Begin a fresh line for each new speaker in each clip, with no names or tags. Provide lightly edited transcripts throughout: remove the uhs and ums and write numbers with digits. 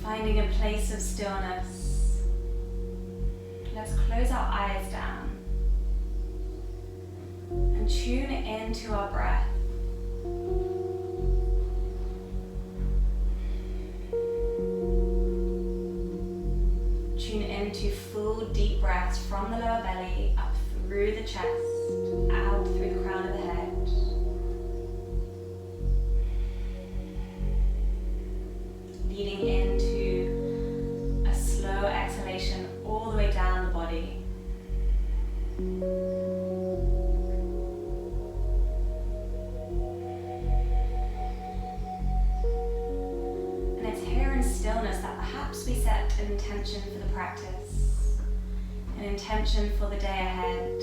Finding a place of stillness. Let's close our eyes down and tune into our breath. Tune into full deep breaths from the lower belly, up through the chest, out through the crown of the head. Leading into a slow exhalation all the way down the body. And it's here in stillness that perhaps we set an intention for the practice, an intention for the day ahead.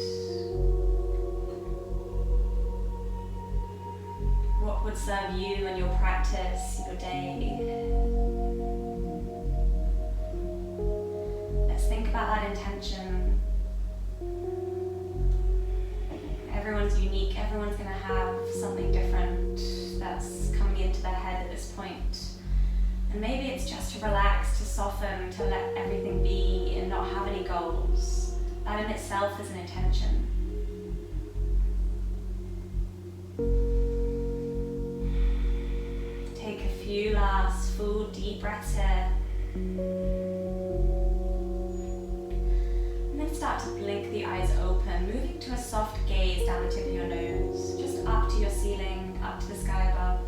What would serve you and your practice, your day? Let's think about that intention. Everyone's unique, everyone's going to have something different that's coming into their head at this point. And maybe it's just to relax, to soften, to let everything be and not have any goals. That in itself is an intention. Take a few last full deep breaths here. And then start to blink the eyes open, moving to a soft gaze down the tip of your nose, just up to your ceiling, up to the sky above.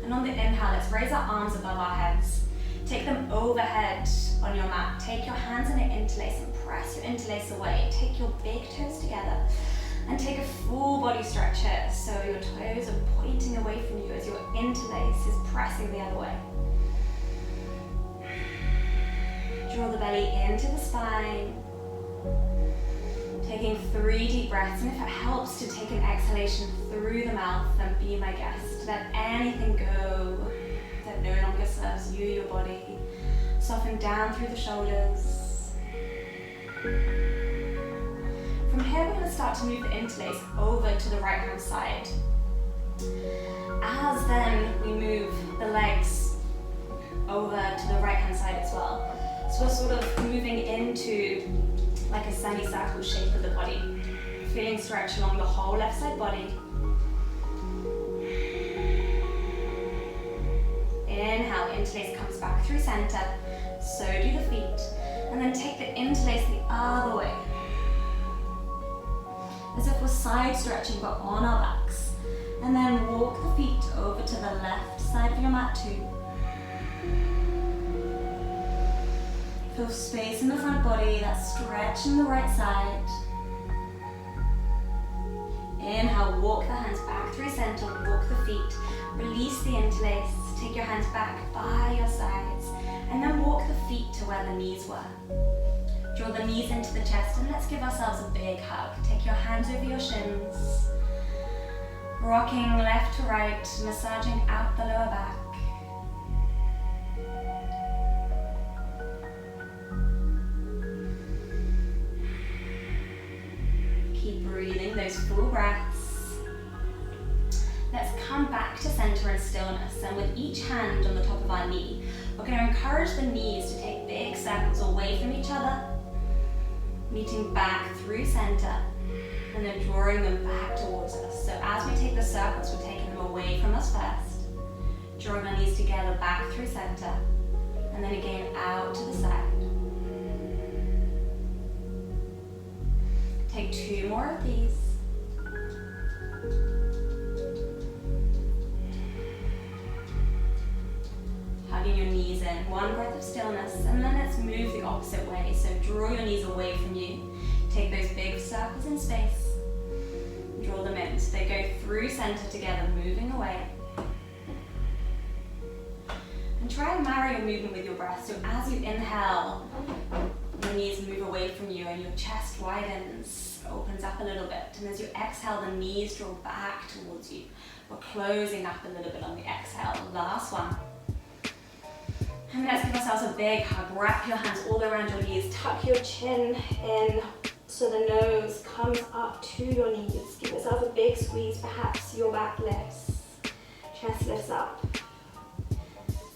And on the inhale, let's raise our arms above our heads. Take them overhead on your mat. Take your hands on your interlace and press your interlace away. Take your big toes together and take a full body stretch here. So your toes are pointing away from you as your interlace is pressing the other way. Draw the belly into the spine. Taking 3 deep breaths, and if it helps to take an exhalation through the mouth, then be my guest. Let anything go that no longer serves you, your body. Soften down through the shoulders. From here, we're going to start to move the interlace over to the right hand side. As then we move the legs over to the right hand side as well. So we're sort of moving into like a semicircle shape of the body. Feeling stretch along the whole left side body. Inhale, interlace comes back through center. So do the feet. And then take the interlace the other way. As if we're side stretching but on our backs. And then walk the feet over to the left side of your mat too. Feel space in the front body, that stretch in the right side. Inhale, walk the hands back through center, walk the feet. Release the interlace, take your hands back by your sides, and then walk the feet to where the knees were. Draw the knees into the chest, and let's give ourselves a big hug. Take your hands over your shins. Rocking left to right, massaging out the lower back. Keep breathing those full breaths. Let's come back to center and stillness, and with each hand on the top of our knee, we're going to encourage the knees to take big circles away from each other, meeting back through center, and then drawing them back towards us. So as we take the circles, we're taking them away from us first, drawing our knees together back through center, and then again out to the side. Take 2 more of these. Hugging your knees in, 1 breath of stillness, and then let's move the opposite way. So draw your knees away from you. Take those big circles in space. Draw them in so they go through center together, moving away. And try and marry your movement with your breath. So as you inhale, your knees move away from you and your chest widens, opens up a little bit. And as you exhale, the knees draw back towards you. We're closing up a little bit on the exhale. Last one. And let's give ourselves a big hug. Wrap your hands all around your knees. Tuck your chin in so the nose comes up to your knees. Give yourself a big squeeze. Perhaps your back lifts. Chest lifts up.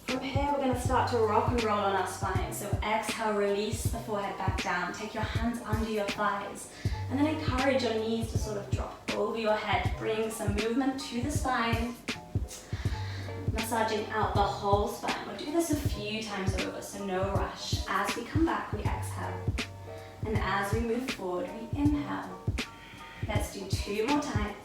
From here, we're going going to start to rock and roll on our spine. So exhale, release the forehead back down. Take your hands under your thighs. And then encourage your knees to sort of drop over your head. Bring some movement to the spine. Massaging out the whole spine. We'll do this a few times over, so no rush. As we come back, we exhale. And as we move forward, we inhale. Let's do 2 more times.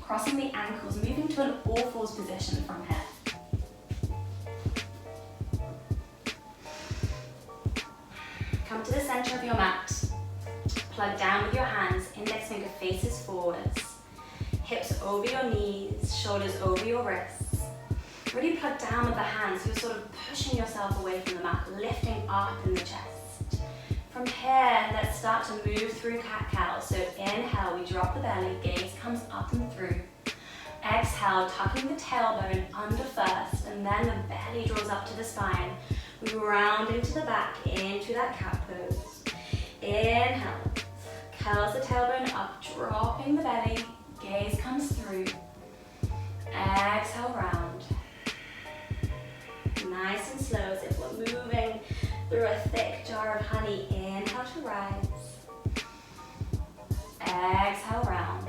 Crossing the ankles, moving to an all-fours position from here. Come to the center of your mat. Plug down with your hands, index finger faces forwards. Hips over your knees, shoulders over your wrists. Really plug down with the hands, you're sort of pushing yourself away from the mat, lifting up in the chest. From here, let's start to move through cat-cow. So inhale, we drop the belly, gaze comes up and through. Exhale, tucking the tailbone under first, and then the belly draws up to the spine. We round into the back, into that cat pose. Inhale, curls the tailbone up, dropping the belly, gaze comes through. Exhale, round. Nice and slow, as if we're moving through a thick jar of honey. Inhale to rise. Exhale, round.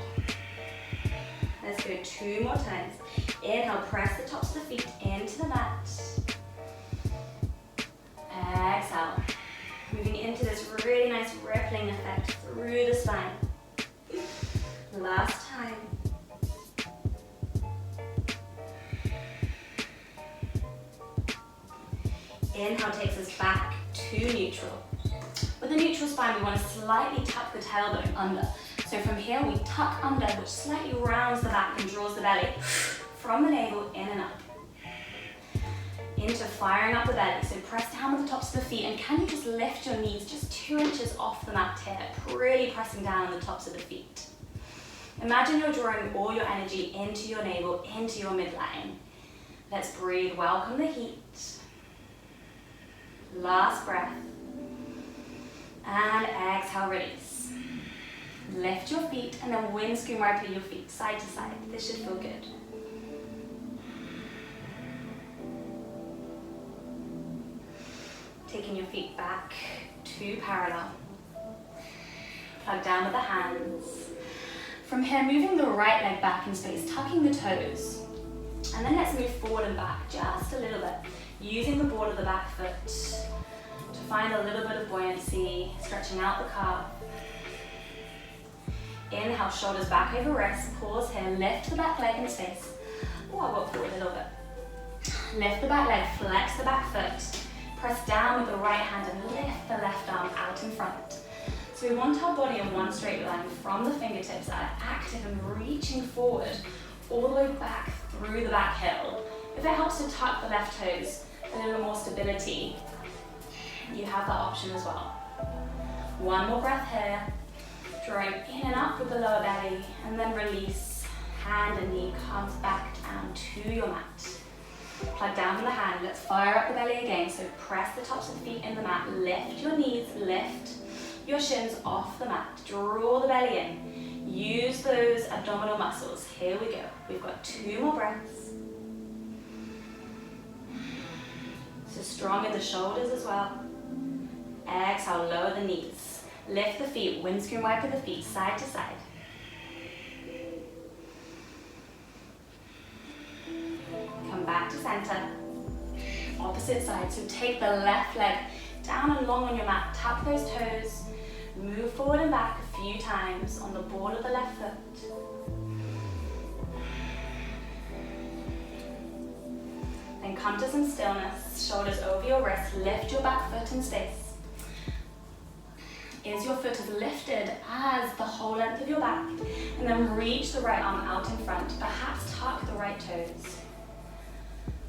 Let's go 2 more times. Inhale, press the tops of the feet into the mat. Exhale. Moving into this really nice rippling effect through the spine. Last time. Inhale takes us back to neutral. With a neutral spine, we want to slightly tuck the tailbone under. So from here, we tuck under, which slightly rounds the back and draws the belly from the navel in and up. Into firing up the belly. So press down with the tops of the feet, and can you just lift your knees just 2 inches off the mat here, really pressing down on the tops of the feet. Imagine you're drawing all your energy into your navel, into your midline. Let's breathe, welcome the heat. Last breath. And exhale, release. Lift your feet and then windscreen wiper your feet side to side. This should feel good. Taking your feet back to parallel. Plug down with the hands. From here, moving the right leg back in space, tucking the toes. And then let's move forward and back just a little bit, using the ball of the back foot to find a little bit of buoyancy, stretching out the calf. Inhale, shoulders back over wrists, pause here, lift the back leg in space. Oh, I'll walk forward a little bit. Lift the back leg, flex the back foot. Press down with the right hand and lift the left arm out in front. So we want our body in one straight line from the fingertips that are active and reaching forward all the way back through the back heel. If it helps to tuck the left toes, a little more stability, you have that option as well. One more breath here. Drawing in and up with the lower belly, and then release. Hand and knee comes back down to your mat. Plug down from the hand. Let's fire up the belly again. So press the tops of the feet in the mat. Lift your knees, lift your shins off the mat. Draw the belly in. Use those abdominal muscles. Here we go. We've got 2 more breaths. So strong in the shoulders as well. Exhale, lower the knees. Lift the feet, windscreen wiper the feet side to side. Come back to center. Opposite side. So take the left leg down and long on your mat. Tuck those toes. Move forward and back a few times on the ball of the left foot. Then come to some stillness. Shoulders over your wrists. Lift your back foot in space. Is your foot as lifted as the whole length of your back, and then reach the right arm out in front, perhaps tuck the right toes.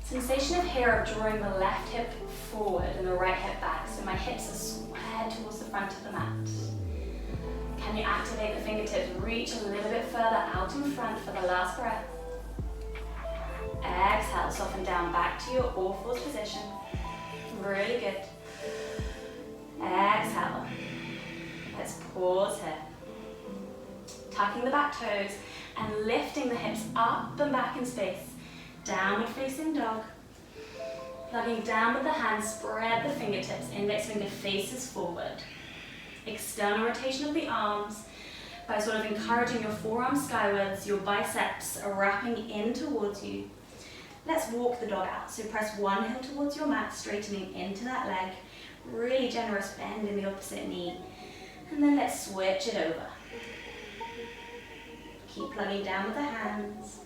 Sensation of here of drawing the left hip forward and the right hip back, so my hips are squared towards the front of the mat. Can you activate the fingertips, reach a little bit further out in front for the last breath. Exhale, soften down back to your all-fours position. Really good. Exhale. Let's pause here. Tuck back toes and lifting the hips up and back in space. Downward facing dog. Plugging down with the hands, spread the fingertips, index finger faces forward. External rotation of the arms by sort of encouraging your forearms skywards, your biceps are wrapping in towards you. Let's walk the dog out. So press one heel towards your mat, straightening into that leg. Really generous bend in the opposite knee. And then let's switch it over. Keep plugging down with the hands.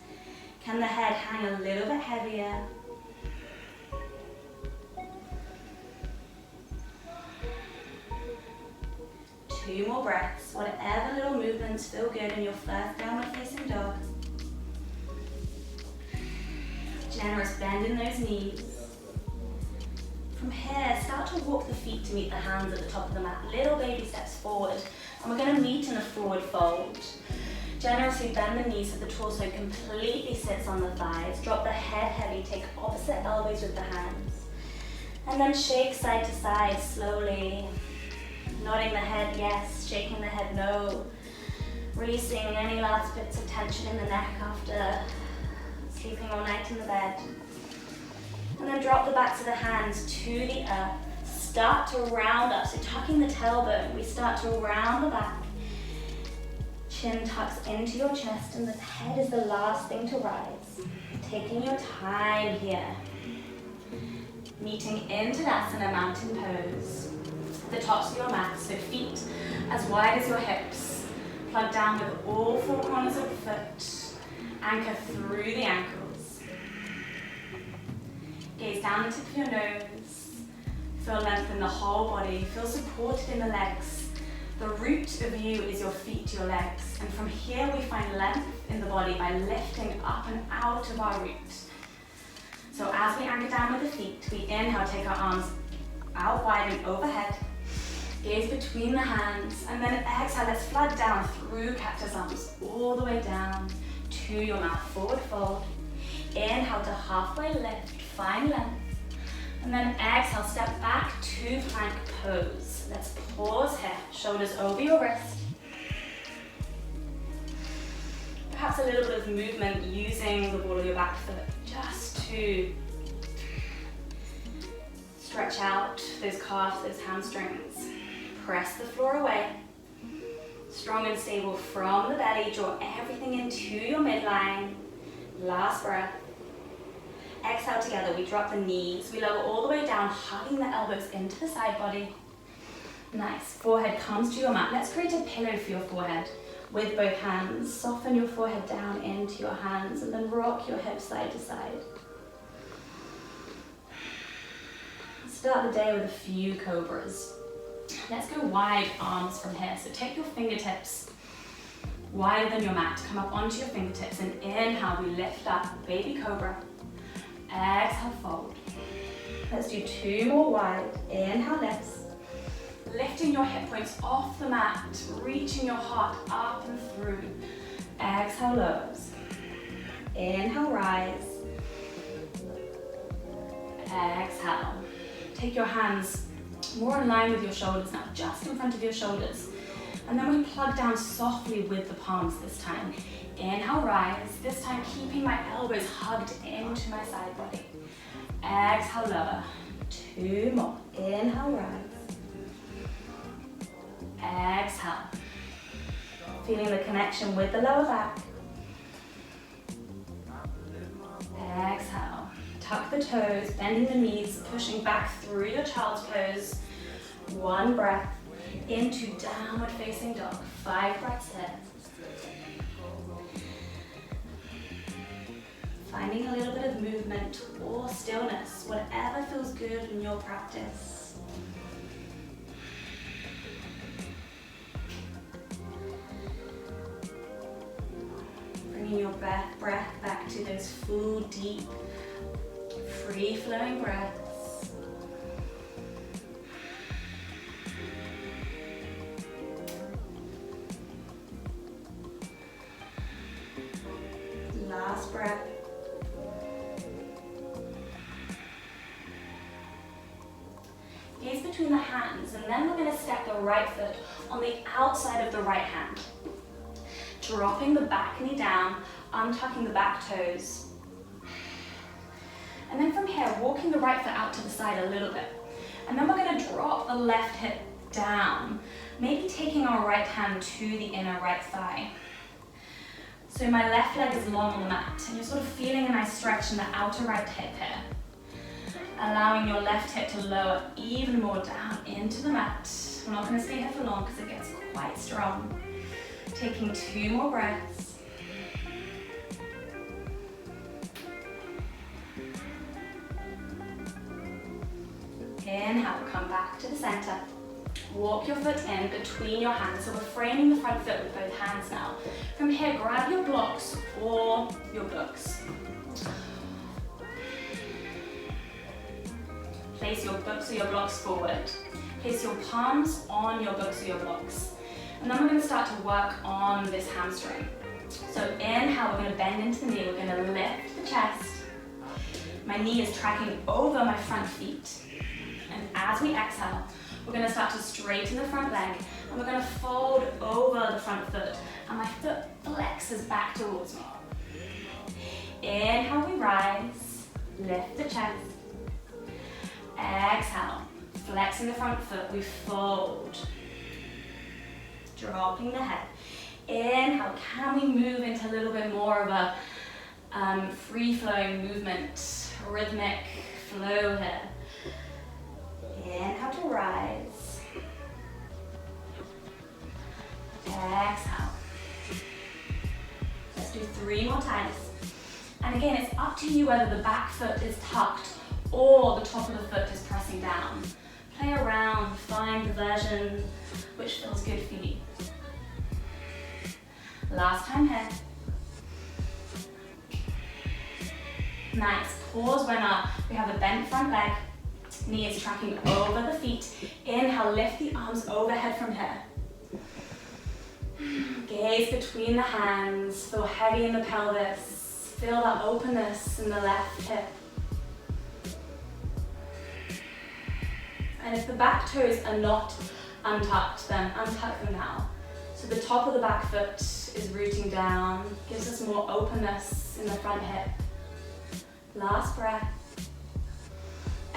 Can the head hang a little bit heavier? Two more breaths, whatever little movements feel good in your first downward facing dog. Generous bend in those knees. From here, start to walk the feet to meet the hands at the top of the mat. Little baby steps forward, and we're going to meet in a forward fold. Generously bend the knees so the torso completely sits on the thighs. Drop the head heavy, take opposite elbows with the hands. And then shake side to side slowly. Nodding the head yes, shaking the head no. Releasing any last bits of tension in the neck after sleeping all night in the bed. And then drop the backs of the hands to the earth. Start to round up, so tucking the tailbone, we start to round the back. Chin tucks into your chest and the head is the last thing to rise. Taking your time here. Meeting into Tadasana, mountain pose. The tops of your mat, so feet as wide as your hips. Plug down with all four corners of the foot. Anchor through the ankles. Gaze down the tip of your nose. Feel length in the whole body. Feel supported in the legs. The root of you is your feet, your legs. And from here we find length in the body by lifting up and out of our root. So as we anchor down with the feet, we inhale, take our arms out wide and overhead. Gaze between the hands. And then exhale, let's flood down through cactus arms all the way down to your mat. Forward fold. Inhale to halfway lift, find length. And then exhale, step back to plank pose. Let's pause here, shoulders over your wrist. Perhaps a little bit of movement using the ball of your back foot just to stretch out those calves, those hamstrings. Press the floor away. Strong and stable from the belly, draw everything into your midline. Last breath. Exhale together, we drop the knees, we lower all the way down, hugging the elbows into the side body. Nice, forehead comes to your mat. Let's create a pillow for your forehead with both hands. Soften your forehead down into your hands and then rock your hips side to side. Start the day with a few cobras. Let's go wide arms from here. So take your fingertips wider than your mat. Come up onto your fingertips and inhale, we lift up, baby cobra. Exhale, fold. Let's do two more wide. Inhale, lifts. Lifting your hip points off the mat, reaching your heart up and through. Exhale, lowers. Inhale, rise. Exhale. Take your hands more in line with your shoulders now, just in front of your shoulders. And then we plug down softly with the palms this time. Inhale, rise. This time keeping my elbows hugged into my side body. Exhale, lower. Two more. Inhale, rise. Exhale. Feeling the connection with the lower back. Exhale. Tuck the toes, bending the knees, pushing back through your child's pose. One breath into downward facing dog. 5 breaths here. Finding a little bit of movement or stillness, whatever feels good in your practice. Bringing your breath back to those full, deep, free-flowing breaths. Last breath. Gaze between the hands, and then we're going to step the right foot on the outside of the right hand. Dropping the back knee down, untucking the back toes. And then from here, walking the right foot out to the side a little bit. And then we're going to drop the left hip down, maybe taking our right hand to the inner right thigh. So my left leg is long on the mat, and you're sort of feeling a nice stretch in the outer right hip here. Allowing your left hip to lower even more down into the mat. We're not going to stay here for long because it gets quite strong. Taking 2 more breaths. Inhale, come back to the center. Walk your foot in between your hands. So we're framing the front foot with both hands now. From here, grab your blocks or your books. Place your books or your blocks forward. Place your palms on your books or your blocks. And then we're going to start to work on this hamstring. So inhale, we're going to bend into the knee. We're going to lift the chest. My knee is tracking over my front feet. And as we exhale, we're going to start to straighten the front leg. And we're going to fold over the front foot. And my foot flexes back towards me. Inhale, we rise. Lift the chest. Exhale. Flexing the front foot, we fold. Dropping the head. Inhale, can we move into a little bit more of a free-flowing movement, rhythmic flow here. Inhale to rise. Exhale. Let's do 3 more times. And again, it's up to you whether the back foot is tucked or the top of the foot is pressing down. Play around, find the version which feels good for you. Last time here. Nice. Pause when we have a bent front leg. Knee is tracking over the feet. Inhale, lift the arms overhead from here. Gaze between the hands. Feel heavy in the pelvis. Feel that openness in the left hip. And if the back toes are not untucked, then untuck them now. So the top of the back foot is rooting down, gives us more openness in the front hip. Last breath.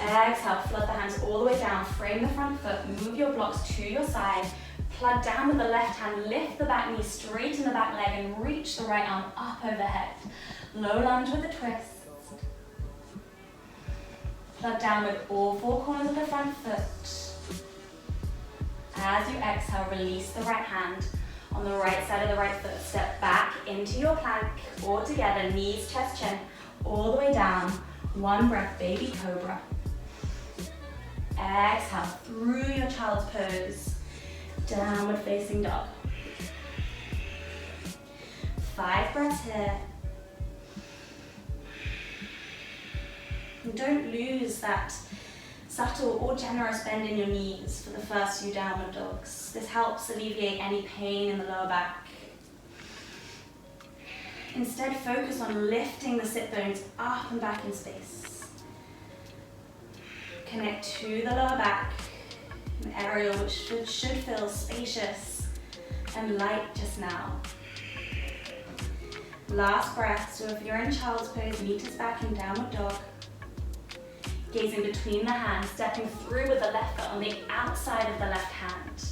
Exhale, flood the hands all the way down, frame the front foot, move your blocks to your side, plug down with the left hand, lift the back knee, straighten the back leg and reach the right arm up overhead. Low lunge with a twist. Plug down with all 4 corners of the front foot. As you exhale, release the right hand on the right side of the right foot. Step back into your plank, all together, knees, chest, chin, all the way down. 1 breath, baby cobra. Exhale through your child's pose, downward facing dog. 5 breaths here. And don't lose that subtle or generous bend in your knees for the first few downward dogs. This helps alleviate any pain in the lower back. Instead, focus on lifting the sit bones up and back in space. Connect to the lower back, an area which should feel spacious and light just now. Last breath, so if you're in child's pose, meet us back in downward dog. Gazing between the hands, stepping through with the left foot on the outside of the left hand.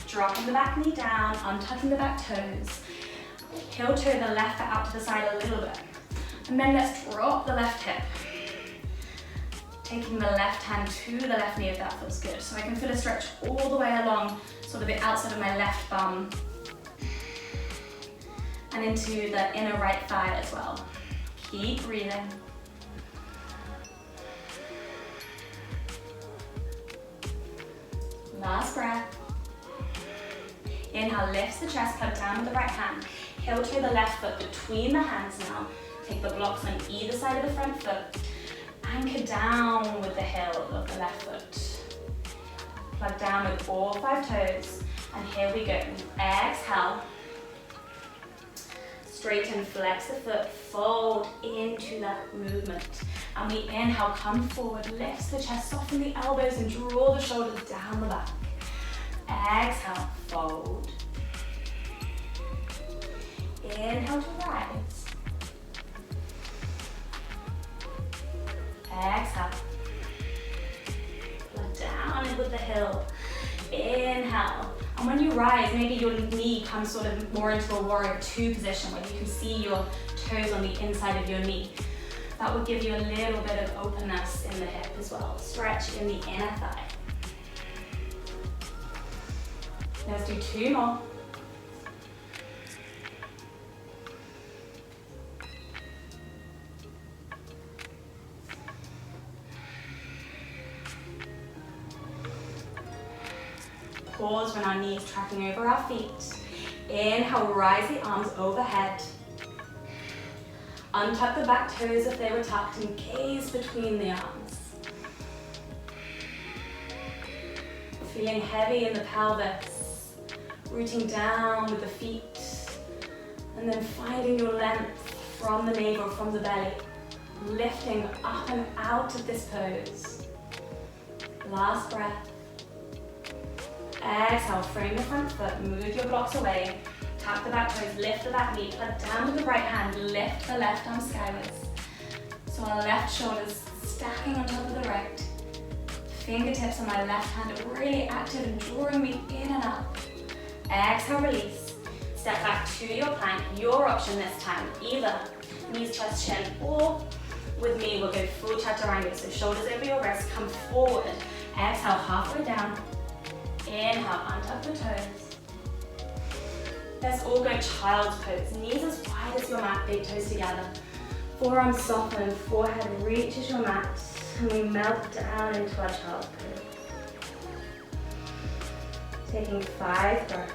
Dropping the back knee down, untucking the back toes. Heel toe the left foot out to the side a little bit. And then let's drop the left hip. Taking the left hand to the left knee if that feels good. So I can feel a stretch all the way along sort of the outside of my left bum. And into the inner right thigh as well. Keep breathing. Last breath. Inhale, lifts the chest, plug down with the right hand. Heel toe the left foot between the hands now. Take the blocks on either side of the front foot. Anchor down with the heel of the left foot. Plug down with all 5 toes. And here we go. Exhale. Straighten, flex the foot, fold into that movement. And we inhale, come forward, lift the chest, soften the elbows and draw the shoulders down the back. Exhale, fold. Inhale to rise. Exhale. Blood down in with the heel. Inhale. And when you rise, maybe your knee comes sort of more into a warrior two position where you can see your toes on the inside of your knee. That will give you a little bit of openness in the hip as well. Stretch in the inner thigh. Let's do two more. Pause when our knees tracking over our feet. Inhale, rise the arms overhead. Untuck the back toes if they were tucked and gaze between the arms. Feeling heavy in the pelvis, rooting down with the feet, and then finding your length from the navel, from the belly, lifting up and out of this pose. Last breath. Exhale, frame the front foot, move your blocks away. Tap the back toes, lift the back knee, plug down with the right hand, lift the left arm skywards. So our left shoulder's stacking on top of the right. Fingertips on my left hand are really active and drawing me in and up. Exhale, release. Step back to your plank, your option this time. Either knees, chest, chin, or with me, we'll go full chaturanga. So shoulders over your wrists, come forward. Exhale, halfway down. Inhale, untuck the toes. Let's all go child's pose. Knees as wide as your mat, big toes together. Forearms soften, forehead reaches your mat, and we melt down into our child's pose. Taking 5 breaths.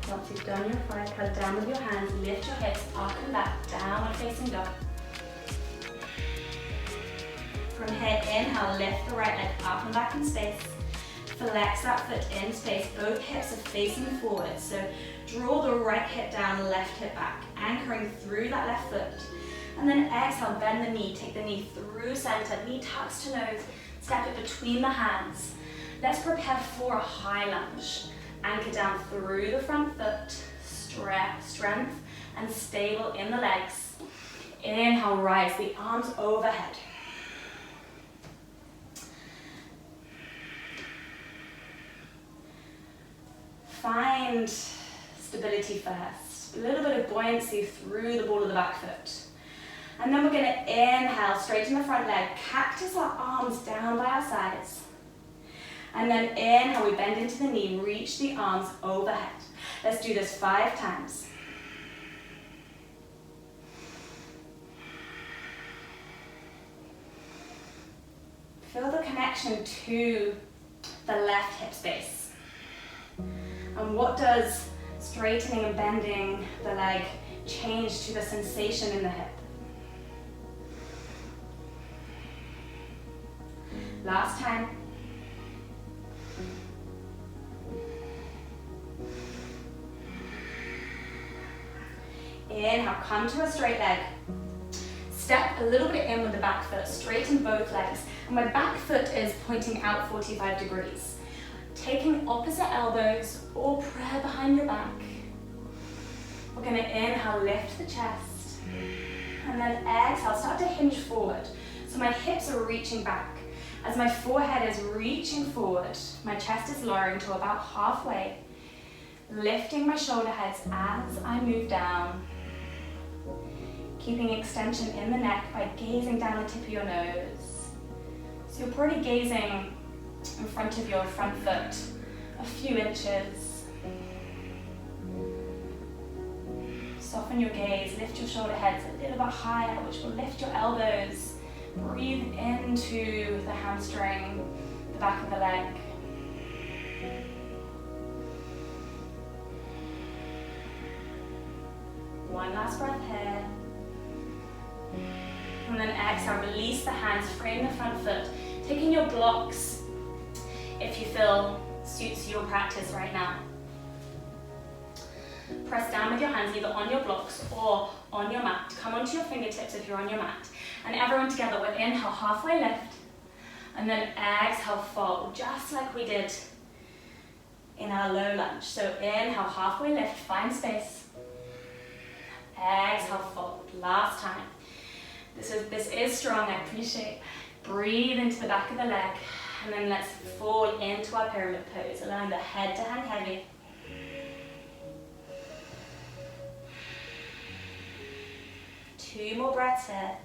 Once you've done your 5, cut down with your hands, lift your hips up and back, downward facing dog. From here, inhale, lift the right leg up and back in space. Flex that foot in space, both hips are facing forward. So draw the right hip down, left hip back, anchoring through that left foot. And then exhale, bend the knee, take the knee through center, knee tucks to nose, step it between the hands. Let's prepare for a high lunge. Anchor down through the front foot, strength and stable in the legs. Inhale, rise the arms overhead. Find stability first, a little bit of buoyancy through the ball of the back foot. And then we're going to inhale, straighten the front leg, cactus our arms down by our sides. And then inhale, we bend into the knee, reach the arms overhead. Let's do this 5 times. Feel the connection to the left hip space. And what does straightening and bending the leg change to the sensation in the hip? Last time. Inhale, come to a straight leg. Step a little bit in with the back foot, straighten both legs. And my back foot is pointing out 45 degrees. Taking opposite elbows or prayer behind your back. We're going to inhale, lift the chest. And then exhale, start to hinge forward. So my hips are reaching back. As my forehead is reaching forward, my chest is lowering to about halfway. Lifting my shoulder heads as I move down. Keeping extension in the neck by gazing down the tip of your nose. So you're probably gazing in front of your front foot a few inches. Soften your gaze, lift your shoulder heads a little bit higher, which will lift your elbows. Breathe into the hamstring, the back of the leg. One last breath here. And then exhale, release the hands, frame the front foot. Taking your blocks, if you feel suits your practice right now. Press down with your hands either on your blocks or on your mat. Come onto your fingertips if you're on your mat. And everyone together, we'll inhale, halfway lift. And then exhale, fold, just like we did in our low lunge. So inhale, halfway lift, find space. Exhale, fold, last time. This is strong, I appreciate. Breathe into the back of the leg. And then let's fall into our pyramid pose, allowing the head to hang heavy. Two more breaths here.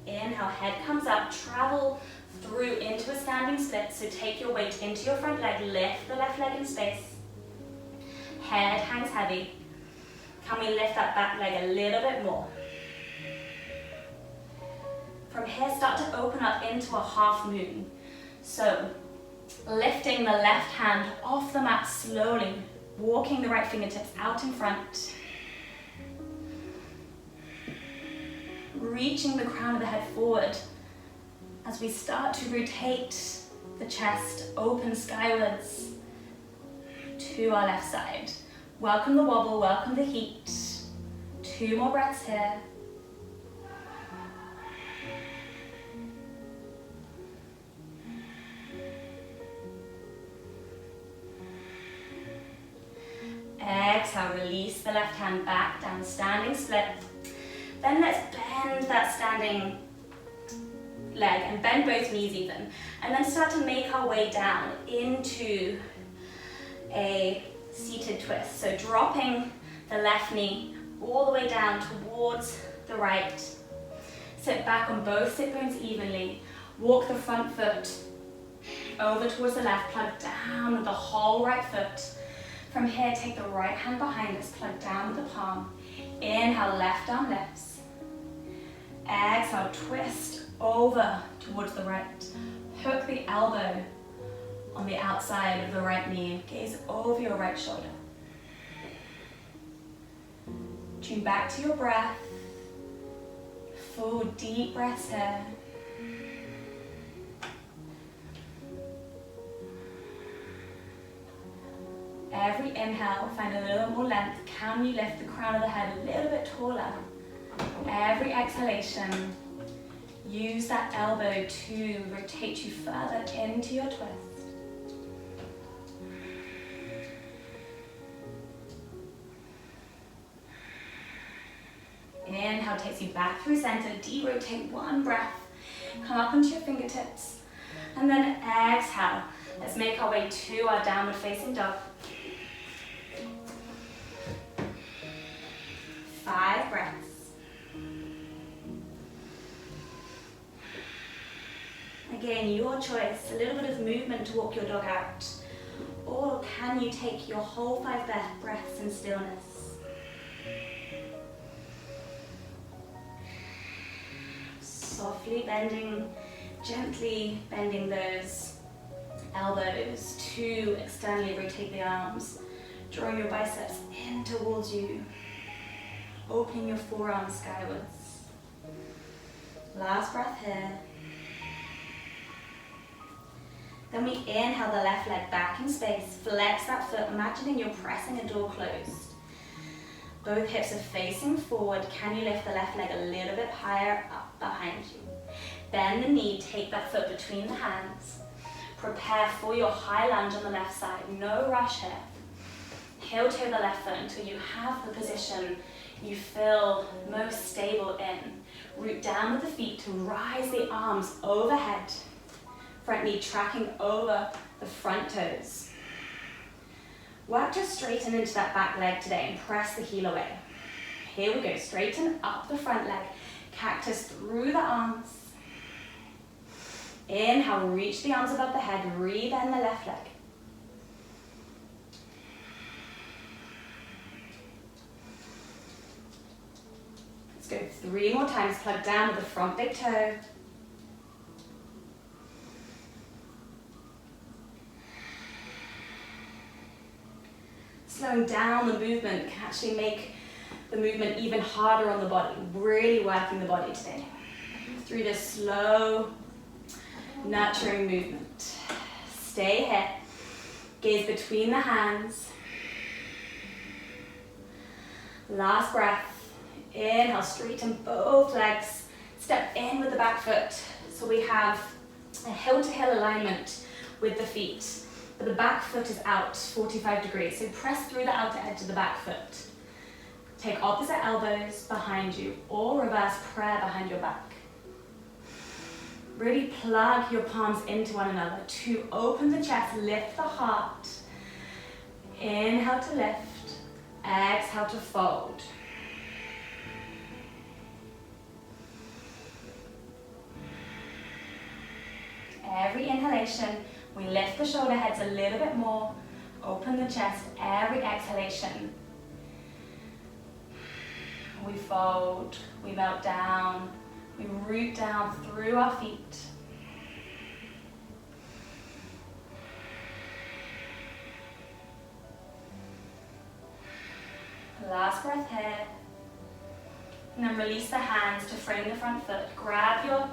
Inhale, head comes up, travel through into a standing split. So take your weight into your front leg, lift the left leg in space. Head hangs heavy. Can we lift that back leg a little bit more? From here, start to open up into a half moon. So, lifting the left hand off the mat slowly, walking the right fingertips out in front. Reaching the crown of the head forward as we start to rotate the chest open skywards to our left side. Welcome the wobble, welcome the heat. Two more breaths here. Exhale, release the left hand back down, standing split. Then let's bend that standing leg and bend both knees even. And then start to make our way down into a seated twist. So dropping the left knee all the way down towards the right. Sit back on both sit bones evenly. Walk the front foot over towards the left, plug down with the whole right foot. From here, take the right hand behind us, plug down with the palm. Inhale, left arm lifts. Exhale, twist over towards the right. Hook the elbow on the outside of the right knee. Gaze over your right shoulder. Tune back to your breath. Full deep breaths here. Every inhale, find a little more length. Can you lift the crown of the head a little bit taller? Every exhalation, use that elbow to rotate you further into your twist. Inhale takes you back through center, de-rotate one breath. Come up onto your fingertips. And then exhale. Let's make our way to our downward facing dog. 5 breaths. Again, your choice, a little bit of movement to walk your dog out. Or can you take your whole 5 breaths in stillness? Softly bending, gently bending those elbows to externally rotate the arms. Drawing your biceps in towards you. Opening your forearms skywards. Last breath here. Then we inhale the left leg back in space. Flex that foot, imagining you're pressing a door closed. Both hips are facing forward. Can you lift the left leg a little bit higher up behind you? Bend the knee, take that foot between the hands. Prepare for your high lunge on the left side. No rush here. Heel toe the left foot until you have the position you feel most stable in. Root down with the feet to rise the arms overhead. Front knee tracking over the front toes. Work to straighten into that back leg today and press the heel away. Here we go, straighten up the front leg. Cactus through the arms. Inhale, reach the arms above the head, rebend the left leg. Let's go 3 more times, plug down with the front big toe. slowing down the movement can actually make the movement even harder on the body. Really working the body today through this slow, nurturing movement. Stay here. Gaze between the hands. Last breath. Inhale, straighten both legs. Step in with the back foot. So we have a heel-to-heel alignment with the feet, but the back foot is out 45 degrees. So press through the outer edge of the back foot. Take opposite elbows behind you or reverse prayer behind your back. Really plug your palms into one another to open the chest, lift the heart. Inhale to lift, exhale to fold. Every inhalation, we lift the shoulder heads a little bit more, open the chest. Every exhalation, we fold, we melt down, we root down through our feet. Last breath here. And then release the hands to frame the front foot. Grab your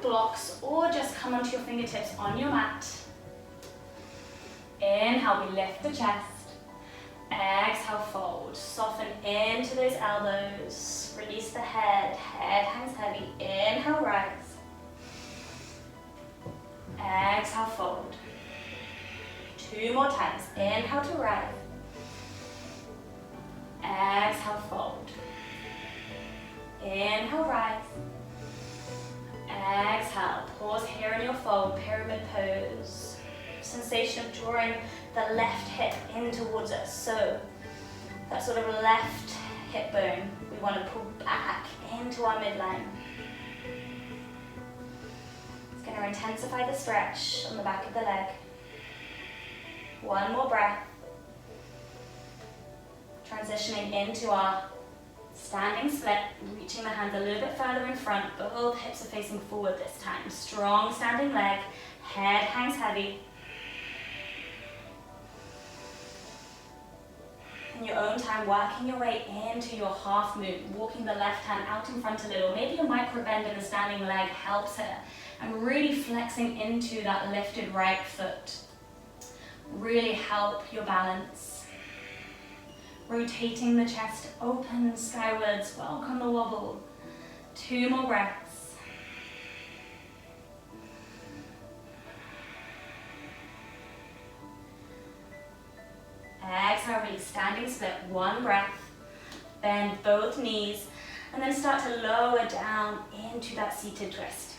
blocks or just come onto your fingertips on your mat. Inhale, we lift the chest. Exhale, fold. Soften into those elbows. Release the head. Head hangs heavy. Inhale, rise. Exhale, fold. 2 more times. Inhale to rise. Exhale, fold. Inhale, rise. Exhale, pause here in your fold, pyramid pose. Sensation of drawing the left hip in towards us. So that sort of left hip bone, we want to pull back into our midline. It's going to intensify the stretch on the back of the leg. 1 more breath. Transitioning into our standing split, reaching the hands a little bit further in front. Both hips are facing forward this time. Strong standing leg, head hangs heavy. In your own time, working your way into your half moon, walking the left hand out in front a little. Maybe a micro bend in the standing leg helps here. And really flexing into that lifted right foot. Really help your balance. Rotating the chest open skywards, welcome the wobble. 2 more breaths. Exhale, release, standing split, 1 breath. Bend both knees, and then start to lower down into that seated twist.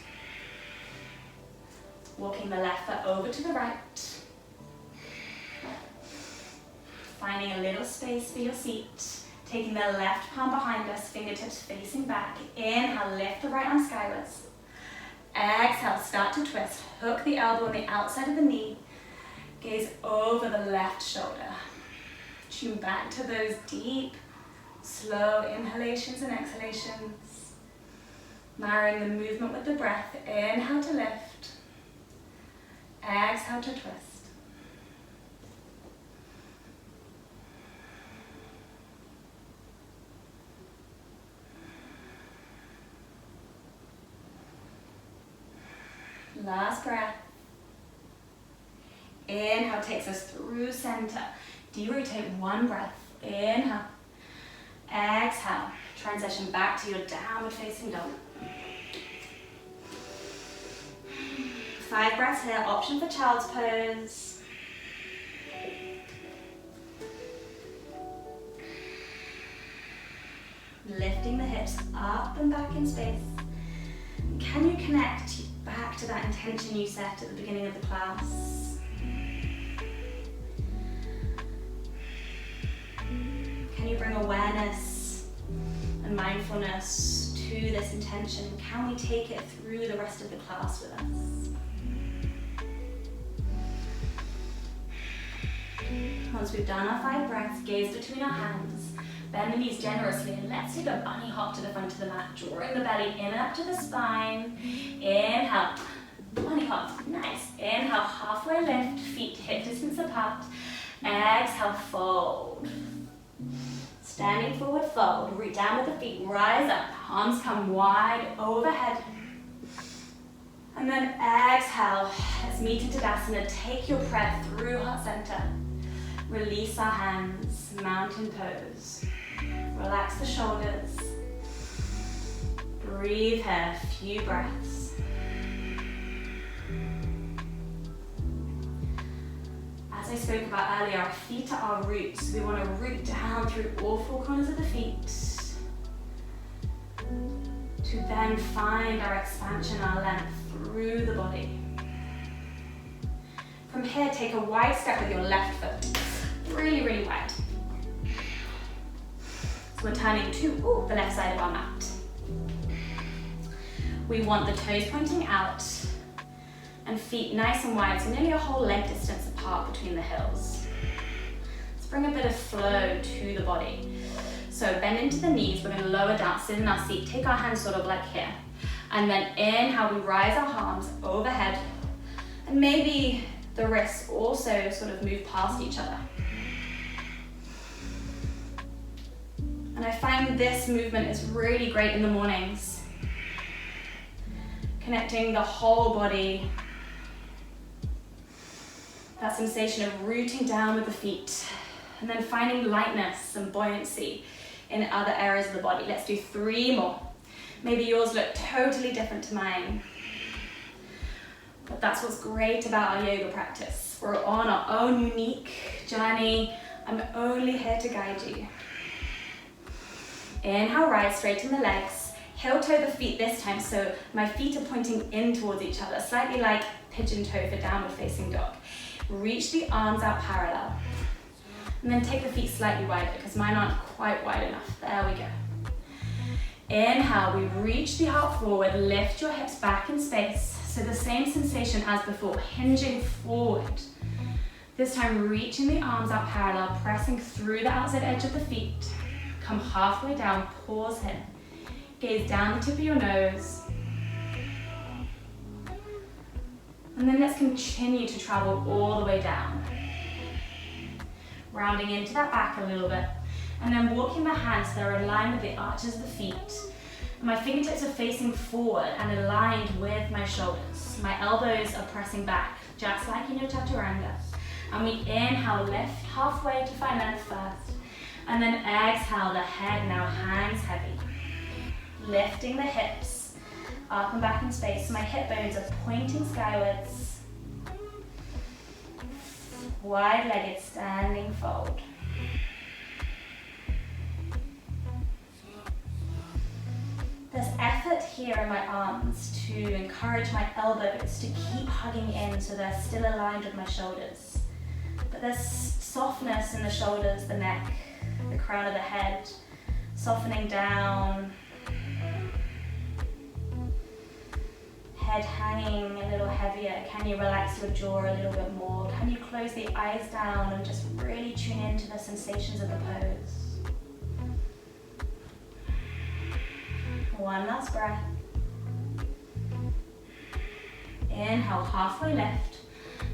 Walking the left foot over to the right. Finding a little space for your seat. Taking the left palm behind us, fingertips facing back. Inhale, lift the right arm skywards. Exhale, start to twist. Hook the elbow on the outside of the knee. Gaze over the left shoulder. Tune back to those deep, slow inhalations and exhalations. Marrying the movement with the breath. Inhale to lift. Exhale to twist. Last breath. Inhale takes us through center. De-rotate 1 breath. Inhale. Exhale. Transition back to your downward facing dog. 5 breaths here. Option for child's pose. Lifting the hips up and back in space. Can you connect back to that intention you set at the beginning of the class? Can you bring awareness and mindfulness to this intention? Can we take it through the rest of the class with us? Once we've done our 5 breaths, gaze between our hands. Bend the knees generously and let's take a bunny hop to the front of the mat, drawing the belly in and up to the spine. Inhale, bunny hop, nice. Inhale, halfway lift, feet hip distance apart. Exhale, fold. Standing forward, fold. Root down with the feet, rise up. Arms come wide overhead. And then exhale. Let's meet in Tadasana. Take your breath through heart center. Release our hands, mountain pose. Relax the shoulders. Breathe here, few breaths. As I spoke about earlier, our feet are our roots. We want to root down through all four corners of the feet to then find our expansion, our length through the body. From here, take a wide step with your left foot. Really, really wide. So we're turning to the left side of our mat. We want the toes pointing out and feet nice and wide, so nearly a whole leg distance apart between the heels. Let's bring a bit of flow to the body. So bend into the knees, we're going to lower down, sit in our seat, take our hands sort of like here. And then inhale, we rise our arms overhead. And maybe the wrists also sort of move past each other. And I find this movement is really great in the mornings. Connecting the whole body. That sensation of rooting down with the feet. And then finding lightness and buoyancy in other areas of the body. Let's do 3 more. Maybe yours look totally different to mine. But that's what's great about our yoga practice. We're on our own unique journey. I'm only here to guide you. Inhale, rise, straighten the legs. Heel toe the feet this time, so my feet are pointing in towards each other, slightly like pigeon toe for downward facing dog. Reach the arms out parallel. And then take the feet slightly wider, because mine aren't quite wide enough. There we go. Inhale, we reach the heart forward, lift your hips back in space. So the same sensation as before, hinging forward. This time, reaching the arms out parallel, pressing through the outside edge of the feet. Come halfway down, pause here. Gaze down the tip of your nose. And then let's continue to travel all the way down. Rounding into that back a little bit. And then walking the hands so they're aligned with the arches of the feet. And my fingertips are facing forward and aligned with my shoulders. My elbows are pressing back, just like in your chaturanga. And we inhale, lift halfway to find length first. And then exhale, the head now hangs heavy. Lifting the hips up and back in space. My hip bones are pointing skywards. Wide-legged standing fold. There's effort here in my arms to encourage my elbows to keep hugging in so they're still aligned with my shoulders. But there's softness in the shoulders, the neck, the crown of the head, softening down. Head hanging a little heavier. Can you relax your jaw a little bit more? Can you close the eyes down and just really tune into the sensations of the pose? One last breath. Inhale, halfway lift.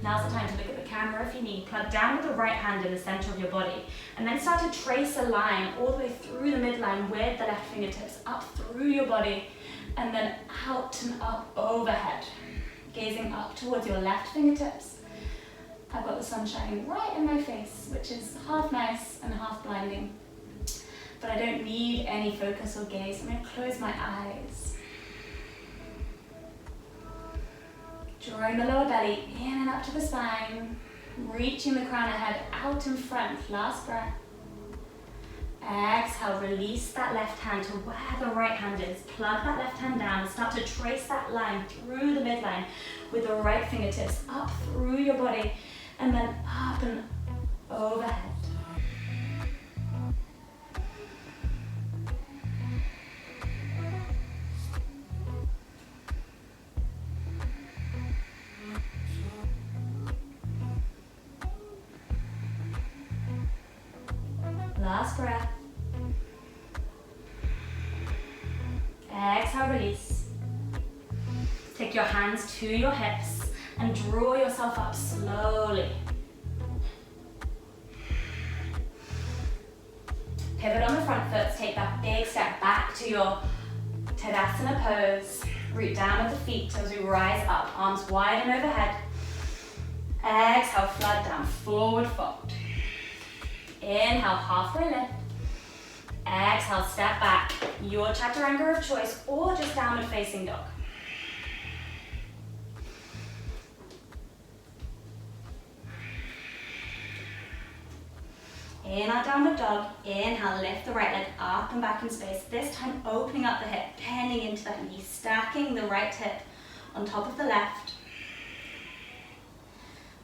Now's the time to look at the camera if you need. Plug down with the right hand in the center of your body. And then start to trace a line all the way through the midline with the left fingertips up through your body. And then out and up overhead. Gazing up towards your left fingertips. I've got the sun shining right in my face, which is half nice and half blinding. But I don't need any focus or gaze. I'm going to close my eyes. Drawing the lower belly in and up to the spine. Reaching the crown of head out in front. Last breath. Exhale, release that left hand to where the right hand is. Plug that left hand down and start to trace that line through the midline with the right fingertips up through your body and then up and overhead. Last breath. Exhale, release. Take your hands to your hips and draw yourself up slowly. Pivot on the front foot, take that big step back to your Tadasana pose. Root down with the feet as we rise up, arms wide and overhead. Exhale, flood down, forward fold. Inhale, halfway lift. Exhale, step back, your chaturanga of choice or just downward facing dog. In our downward dog, inhale, lift the right leg up and back in space. This time opening up the hip, bending into that knee, stacking the right hip on top of the left.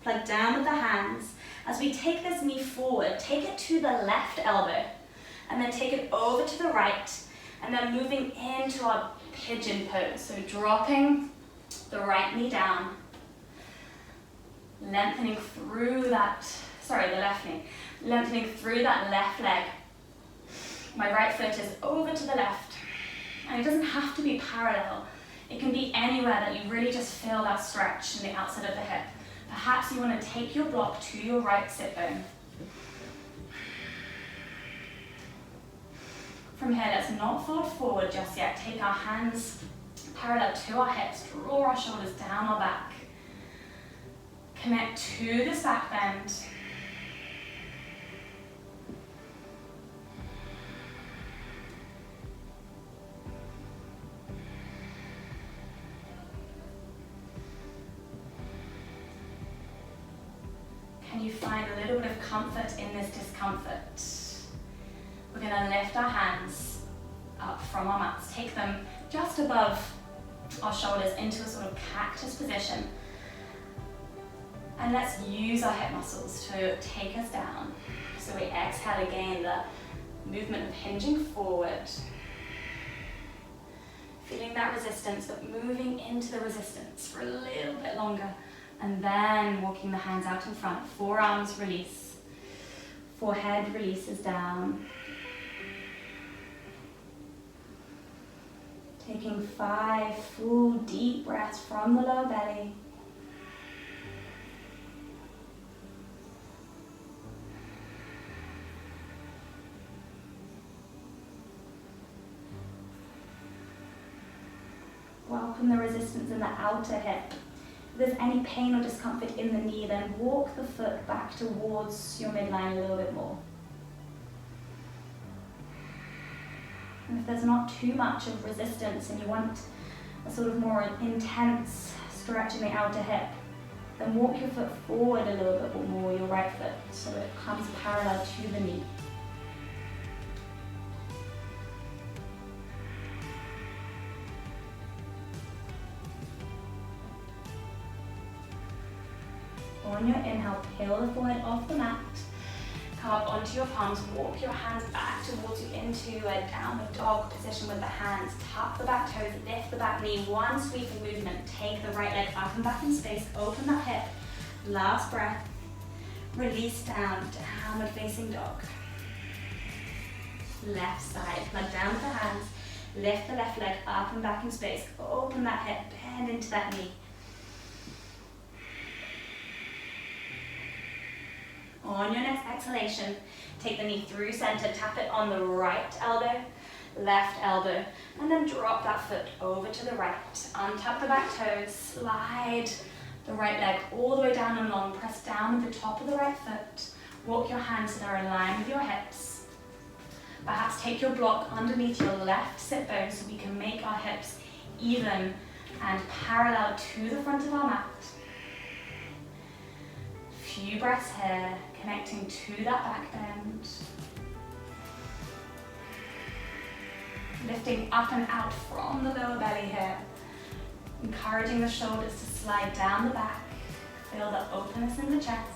Plug down with the hands. As we take this knee forward, take it to the left elbow, and then take it over to the right, and then moving into our pigeon pose. So dropping the right knee down, lengthening through that, the left knee. Lengthening through that left leg. My right foot is over to the left. And it doesn't have to be parallel. It can be anywhere that you really just feel that stretch in the outside of the hip. Perhaps you want to take your block to your right sit bone. From here, let's not fold forward just yet. Take our hands parallel to our hips. Draw our shoulders down our back. Connect to this back bend. Can you find a little bit of comfort in this discomfort? We're going to lift our hands up from our mats. Take them just above our shoulders into a sort of cactus position. And let's use our hip muscles to take us down. So we exhale again, the movement of hinging forward. Feeling that resistance, but moving into the resistance for a little bit longer. And then walking the hands out in front, forearms release, forehead releases down. Taking 5 full deep breaths from the lower belly. Welcome the resistance in the outer hip. If there's any pain or discomfort in the knee, then walk the foot back towards your midline a little bit more. And if there's not too much of resistance and you want a sort of more intense stretch in the outer hip, then walk your foot forward a little bit more, your right foot, so that it comes parallel to the knee. On your inhale, peel the forehead off the mat. Come up onto your palms, walk your hands back towards you into a downward dog position with the hands. Tuck the back toes, lift the back knee. One sweeping movement. Take the right leg up and back in space. Open that hip. Last breath. Release down, downward facing dog. Left side, plug down with the hands. Lift the left leg up and back in space. Open that hip, bend into that knee. On your next exhalation, take the knee through center, tap it on the right elbow, left elbow, and then drop that foot over to the right. Untuck the back toes, slide the right leg all the way down and long, press down with the top of the right foot. Walk your hands so they're in line with your hips. Perhaps take your block underneath your left sit bone so we can make our hips even and parallel to the front of our mat. Few breaths here, connecting to that back bend. Lifting up and out from the lower belly here. Encouraging the shoulders to slide down the back. Feel the openness in the chest.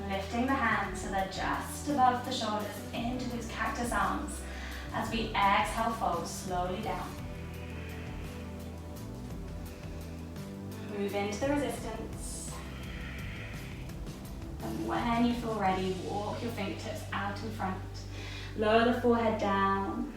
Lifting the hands so they're just above the shoulders into those cactus arms as we exhale, fold slowly down. Move into the resistance. And when you feel ready, walk your fingertips out in front. Lower the forehead down.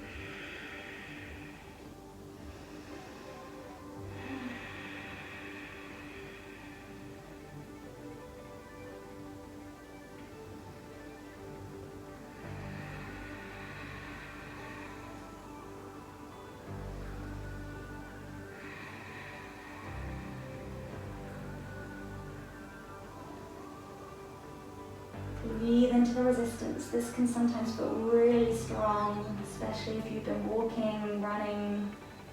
breathe into the resistance. This can sometimes feel really strong, especially if you've been walking, running,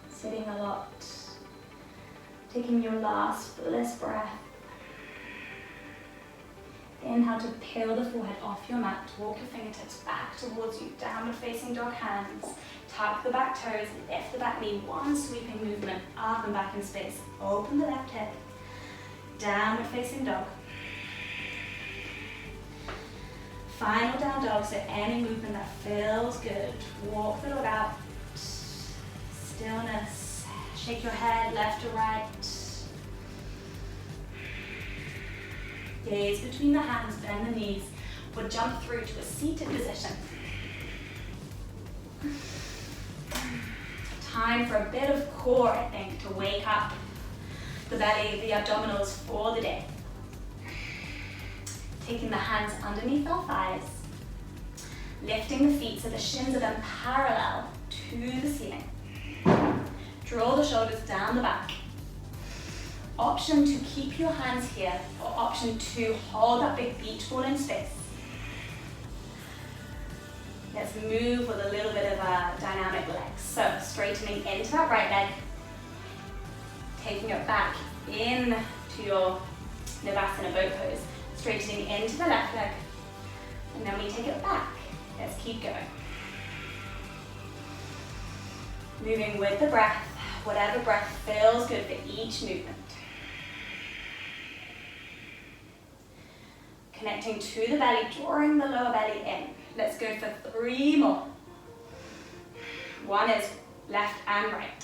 sitting a lot. Taking your last fullest breath. Inhale to peel the forehead off your mat. Walk your fingertips back towards you. Downward facing dog hands. Tuck the back toes, lift the back knee. One sweeping movement, up and back in space. Open the left hip. Downward facing dog. Final down dog, so any movement that feels good. Walk the dog out. Stillness. Shake your head left to right. Gaze between the hands, bend the knees. We'll jump through to a seated position. Time for a bit of core, I think, to wake up the belly, the abdominals for the day. Taking the hands underneath our thighs. Lifting the feet so the shins are then parallel to the ceiling. Draw the shoulders down the back. Option to keep your hands here, or option to hold that big beach ball in space. Let's move with a little bit of a dynamic legs. So straightening into that right leg, taking it back into your Navasana boat pose, straightening into the left leg, and then we take it back. Let's keep going. Moving with the breath, whatever breath feels good for each movement. Connecting to the belly, drawing the lower belly in. Let's go for 3 more. 1 is left and right.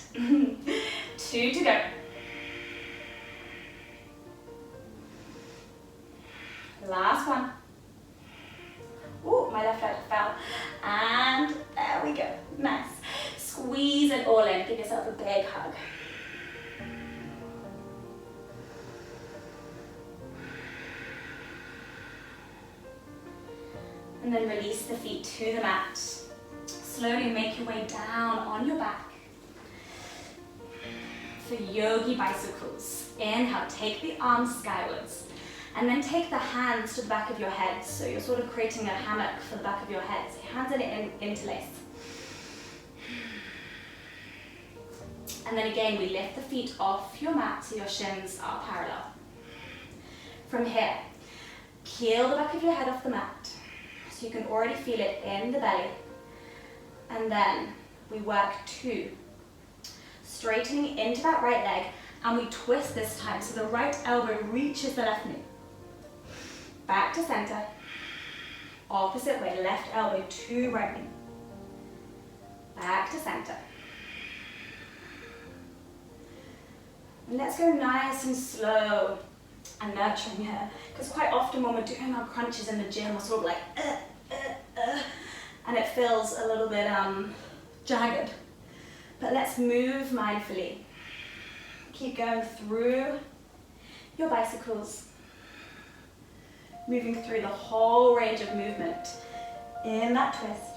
2 to go. Last one. Ooh, my left leg fell. And there we go. Nice. Squeeze it all in. Give yourself a big hug. And then release the feet to the mat. Slowly make your way down on your back. For yogi bicycles. Inhale, take the arms skywards. And then take the hands to the back of your head. So you're sort of creating a hammock for the back of your head. So your hands are interlace. And then again, we lift the feet off your mat so your shins are parallel. From here, peel the back of your head off the mat. So you can already feel it in the belly. And then we work 2. Straightening into that right leg, and we twist this time so the right elbow reaches the left knee. Back to center. Opposite way, left elbow to right knee. Back to center. And let's go nice and slow and nurturing here. Because quite often when we're doing our crunches in the gym, we're sort of like, and it feels a little bit jagged. But let's move mindfully. Keep going through your bicycles. Moving through the whole range of movement in that twist.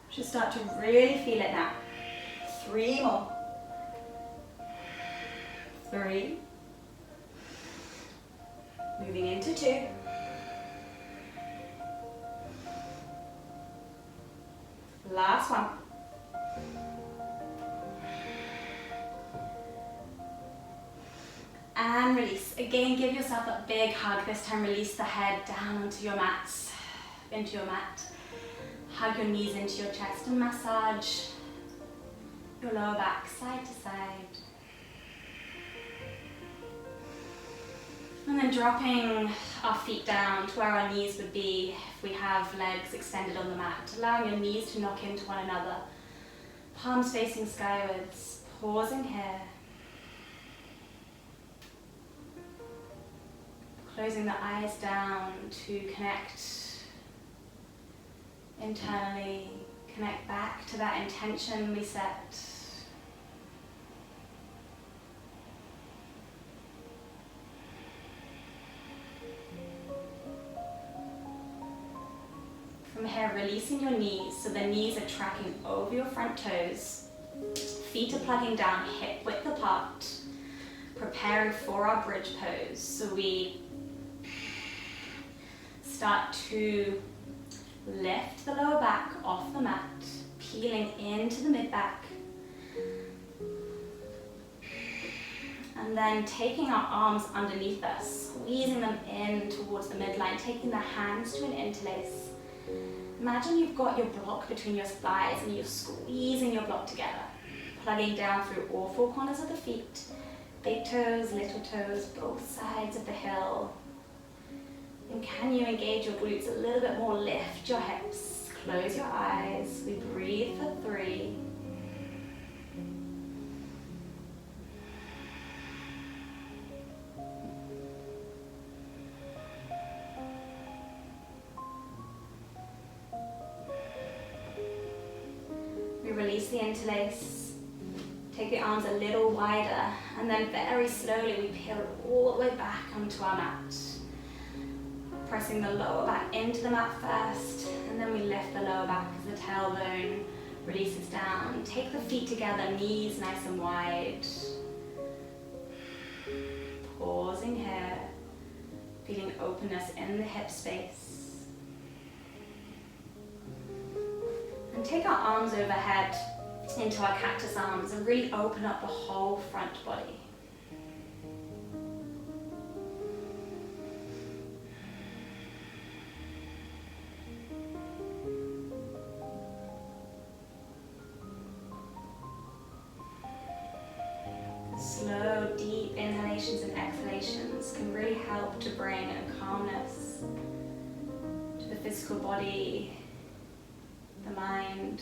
Should start to really feel it now. 3 more. 3. Moving into 2. Last one. And release. Again, give yourself a big hug. This time release the head down onto your mats, into your mat. Hug your knees into your chest and massage your lower back side to side. And then dropping our feet down to where our knees would be if we have legs extended on the mat. Allowing your knees to knock into one another. Palms facing skywards. Pausing here. Closing the eyes down to connect internally. Connect back to that intention we set. From here, releasing your knees so the knees are tracking over your front toes. Feet are plugging down hip width apart. Preparing for our bridge pose. So we start to lift the lower back off the mat, peeling into the mid-back. And then taking our arms underneath us, squeezing them in towards the midline, taking the hands to an interlace. Imagine you've got your block between your thighs and you're squeezing your block together, plugging down through all four corners of the feet, big toes, little toes, both sides of the heel. And can you engage your glutes a little bit more? Lift your hips, close your eyes. We breathe for 3. We release the interlace. Take the arms a little wider, and then very slowly we peel all the way back onto our mat. Pressing the lower back into the mat first, and then we lift the lower back as the tailbone releases down. Take the feet together, knees nice and wide. Pausing here, feeling openness in the hip space. And take our arms overhead into our cactus arms and really open up the whole front body. Slow, deep inhalations and exhalations can really help to bring a calmness to the physical body, the mind.